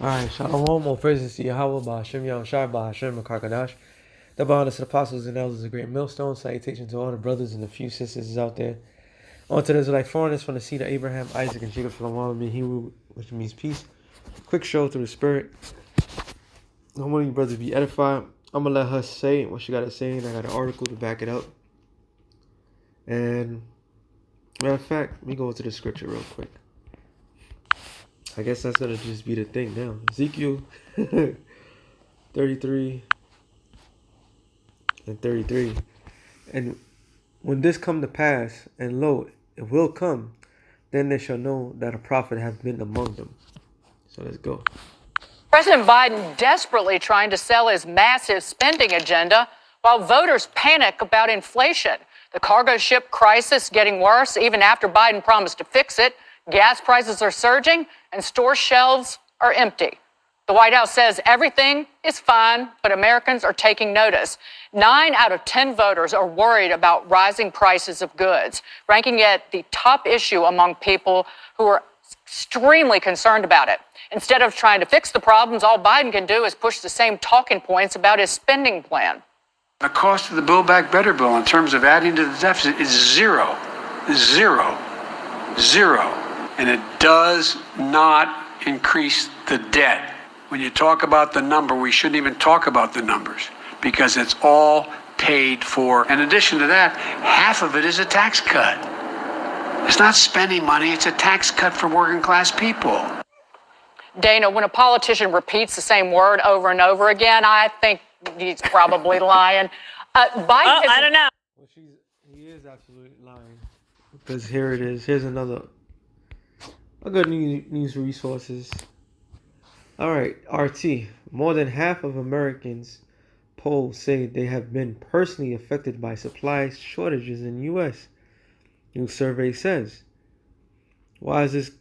Alright, Shalom, all praises to Yahweh, Ba'ashem, Yahushai, Ba'ashem, Makakadash. The bonus to the apostles and elders, a great millstone. Salutation to all the brothers and the few sisters out there. On to the Israelite foreigners from the seed of Abraham, Isaac, and Jacob, Shalom, in Hebrew, which means peace. Quick show through the Spirit. I want you brothers to be edified. I'm going to let her say what she got to say, and I got an article to back it up. And, matter of fact, let me go into the scripture real quick. I guess that's going to just be the thing now. Ezekiel 33 and 33. And when this come to pass, and lo, it will come, then they shall know that a prophet hath been among them. So let's go. President Biden desperately trying to sell his massive spending agenda while voters panic about inflation. The cargo ship crisis getting worse even after Biden promised to fix it. Gas prices are surging and store shelves are empty. The White House says everything is fine, but Americans are taking notice. 9 out of 10 voters are worried about rising prices of goods, ranking it the top issue among people who are extremely concerned about it. Instead of trying to fix the problems, all Biden can do is push the same talking points about his spending plan. The cost of the Build Back Better bill in terms of adding to the deficit is zero. Zero. Zero. And it does not increase the debt. When you talk about the number, we shouldn't even talk about the numbers because it's all paid for. In addition to that, half of it is a tax cut. It's not spending money, it's a tax cut for working class people. Dana, when a politician repeats the same word over and over again, I think he's probably lying. I don't know. Well, he is absolutely lying. Because here it is. Here's another good news resources. All right, RT. More than half of Americans polled say they have been personally affected by supply shortages in the U.S. New survey says. Why is this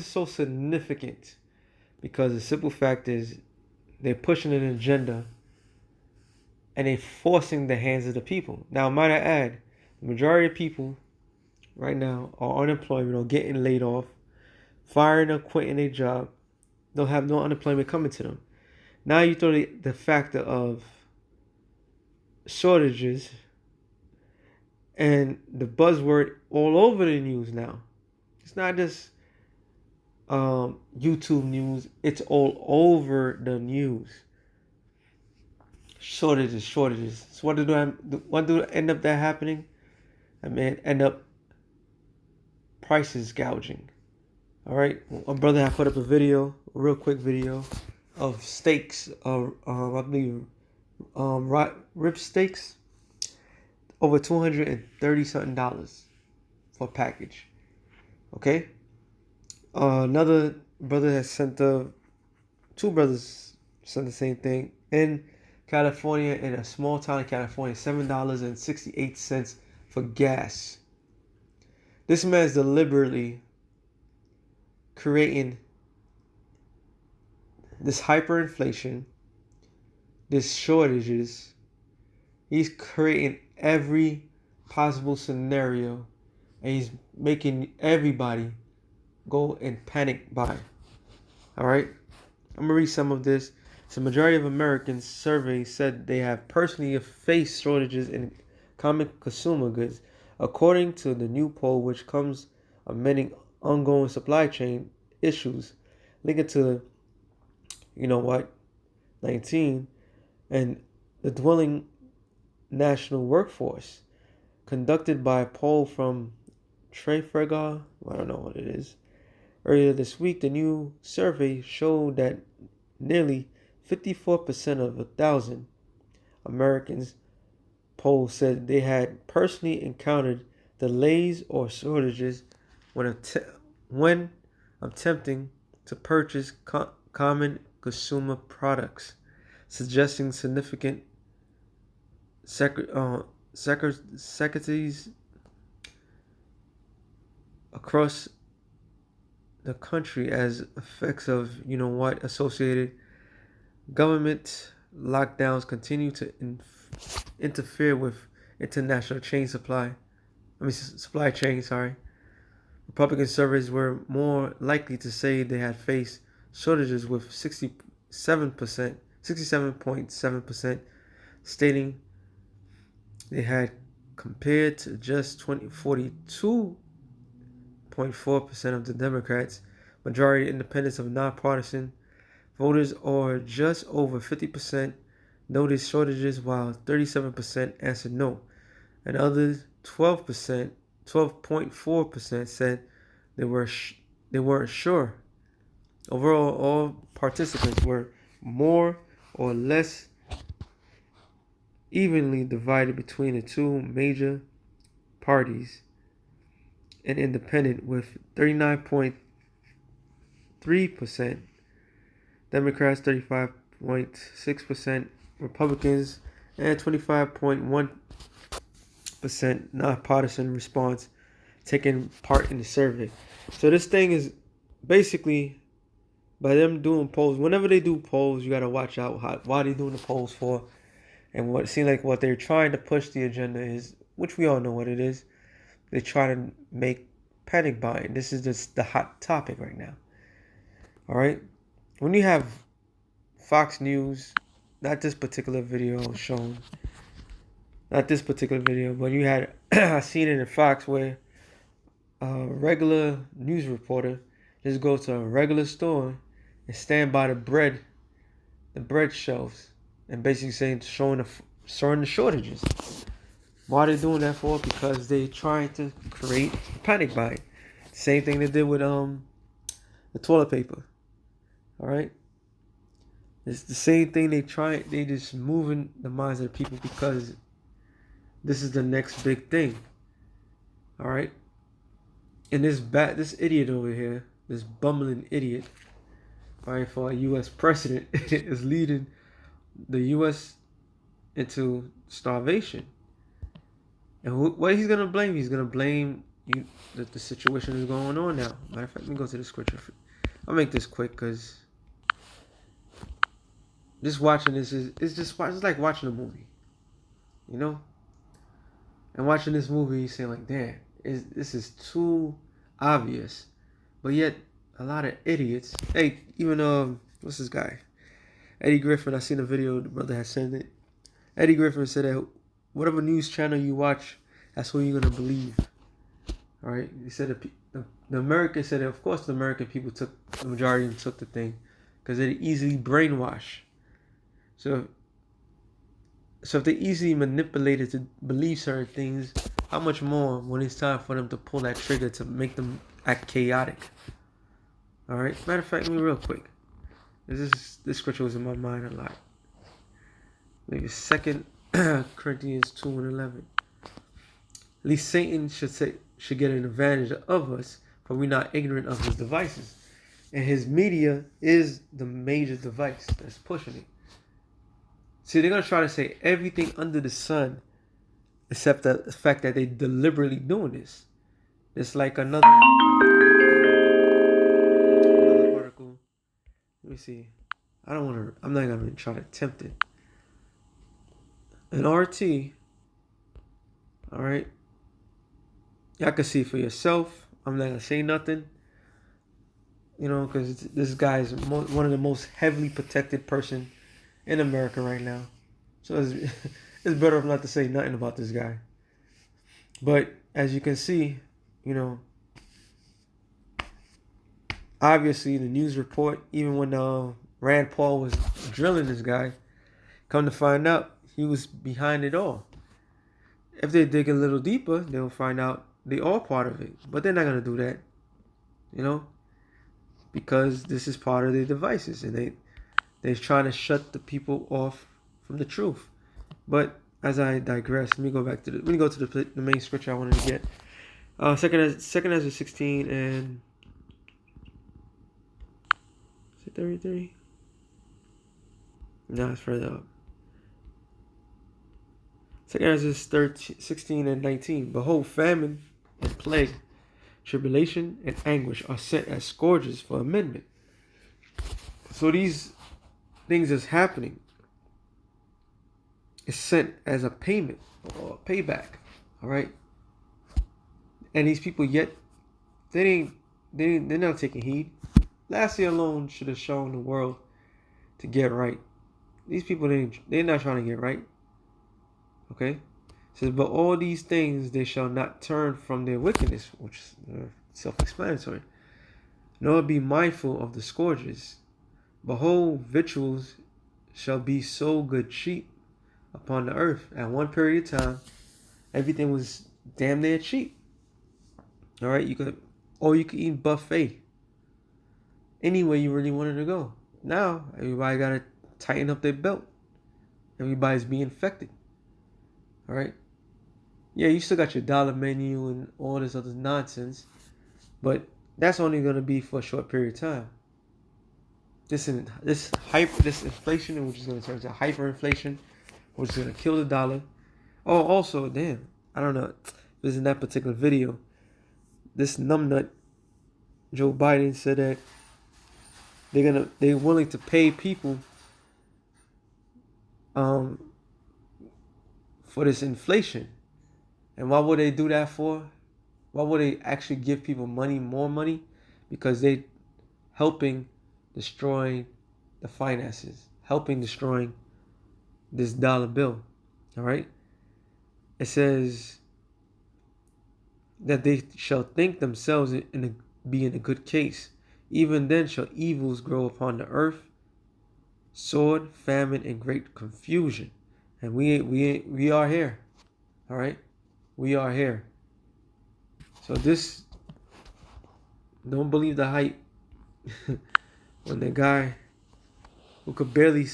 so significant? Because the simple fact is they're pushing an agenda and they're forcing the hands of the people. Now, might I add, the majority of people right now are unemployment or getting laid off, firing or quitting their job. They'll have no unemployment coming to them. Now you throw the factor of shortages and the buzzword all over the news now. It's not just YouTube news. It's all over the news. Shortages. So what do end up that happening? I mean, end up prices gouging. All right, my brother had put up a real quick video of steaks. I believe rib steaks, over $230 something for a package. Okay. Another brother has two brothers sent the same thing in California, in a small town in California, $7.68 for gas. This man is deliberately creating this hyperinflation, this shortages. He's creating every possible scenario, and he's making everybody go and panic buy. All right, I'm gonna read some of this. The majority of Americans surveyed said they have personally faced shortages in common consumer goods, according to the new poll, which comes amending ongoing supply chain issues linked to, 19, and the dwelling national workforce, conducted by a poll from Trafalgar. I don't know what it is. Earlier this week, the new survey showed that nearly 54% of 1,000 Americans polled said they had personally encountered delays or shortages when attempting to purchase common consumer products, suggesting significant securities across the country as effects of associated government lockdowns continue to interfere with international supply chain. Republican surveys were more likely to say they had faced shortages with 67.7%, stating they had compared to just 42.4% of the Democrats. Majority independents of nonpartisan voters, or just over 50%, noticed shortages, while 37% answered no, and others 12.4% said they weren't sure. Overall, all participants were more or less evenly divided between the two major parties and independent, with 39.3% Democrats, 35.6% Republicans, and 25.1% nonpartisan response taking part in the survey. So this thing is basically, by them doing polls, whenever they do polls, you got to watch out why they're doing the polls for. And what it seems like what they're trying to push the agenda is, which we all know what it is, they try to make panic buying. This is just the hot topic right now. All right? When you have Fox News, not this particular video shown, not this particular video, but you had, I seen it in Fox where a regular news reporter just go to a regular store and stand by the bread shelves, and basically showing the shortages. Why are they doing that for? Because they trying to create panic buying. Same thing they did with the toilet paper. All right, it's the same thing they just moving the minds of the people because this is the next big thing. All right, and this idiot over here, this bumbling idiot, fighting for a U.S. president, is leading the U.S. into starvation. And what he's gonna blame? He's gonna blame you that the situation is going on now. Matter of fact, let me go to the scripture. I'll make this quick because just watching this it's like watching a movie, you know. And watching this movie, you're saying like, damn, this is too obvious, but yet a lot of idiots. Hey, even what's this guy? Eddie Griffin. I seen a video the brother had sent it. Eddie Griffin said that whatever news channel you watch, that's what you're gonna believe. All right. He said the American said that, of course the American people the majority of them took the thing because they're easily brainwashed. So if they're easily manipulated to believe certain things, how much more when it's time for them to pull that trigger to make them act chaotic? All right. Matter of fact, let me real quick. This scripture was in my mind a lot. Maybe 2 Corinthians 2:11. At least Satan should get an advantage of us, for we're not ignorant of his devices. And his media is the major device that's pushing it. See, they're going to try to say everything under the sun except the fact that they're deliberately doing this. It's like another article. Let me see. I'm not going to try to tempt it. An RT. All right. Y'all can see for yourself. I'm not going to say nothing. You know, because this guy is one of the most heavily protected person in America right now. So it's better not to say nothing about this guy. But as you can see, you know, obviously the news report, even when Rand Paul was drilling this guy, come to find out he was behind it all. If they dig a little deeper, they'll find out they are part of it. But they're not going to do that, you know, because this is part of their devices, and they're trying to shut the people off from the truth. But as I digress, let me go to the main scripture I wanted to get. Second Ezra 16 and is it 33? No, it's further up. Second Ezra 16 and 19. Behold, famine and plague, tribulation and anguish are sent as scourges for amendment. So these things is happening. It's sent as a payment or a payback. All right. And these people yet they're not taking heed. last year alone should have shown the world to get right. These people, they're not trying to get right. Okay? It says, but all these things they shall not turn from their wickedness, which is self-explanatory, nor be mindful of the scourges. Behold, victuals shall be so good cheap upon the earth. At one period of time, everything was damn near cheap. All right, you could eat buffet anywhere you really wanted to go. Now everybody gotta tighten up their belt. Everybody's being infected. All right. Yeah, you still got your dollar menu and all this other nonsense, but that's only gonna be for a short period of time. This inflation, which is gonna turn to hyperinflation, which is gonna kill the dollar. Oh, also, damn, I don't know if it was in that particular video. This numbnut, Joe Biden, said that they're willing to pay people for this inflation. And why would they do that for? Why would they actually give people more money? Because they helping destroying the finances, helping destroying this dollar bill. All right. It says that they shall think themselves be in a good case. Even then shall evils grow upon the earth, sword, famine, and great confusion. And we are here. All right, we are here. So don't believe the hype. When the guy who could barely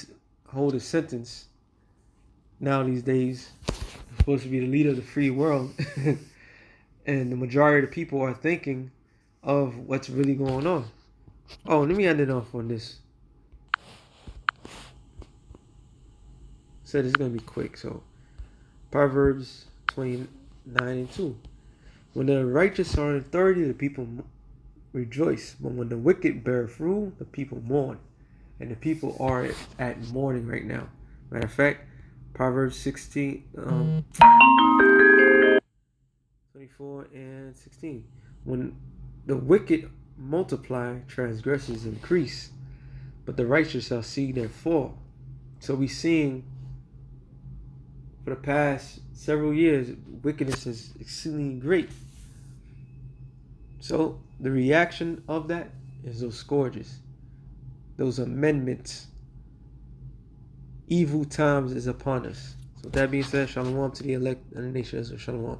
hold a sentence now these days is supposed to be the leader of the free world, and the majority of the people are thinking of what's really going on. Oh, let me end it off on this. Said it's gonna be quick. So Proverbs 29:2. When the righteous are in authority, the people rejoice. But when the wicked bear fruit, the people mourn. And the people are at mourning right now. Matter of fact, Proverbs 24 and 16. When the wicked multiply, transgressors increase, but the righteous shall see their fall. So we're seeing for the past several years, wickedness is exceedingly great. So the reaction of that is those scourges, those amendments. Evil times is upon us. So with that being said, shalom to the elect and the nations of shalom.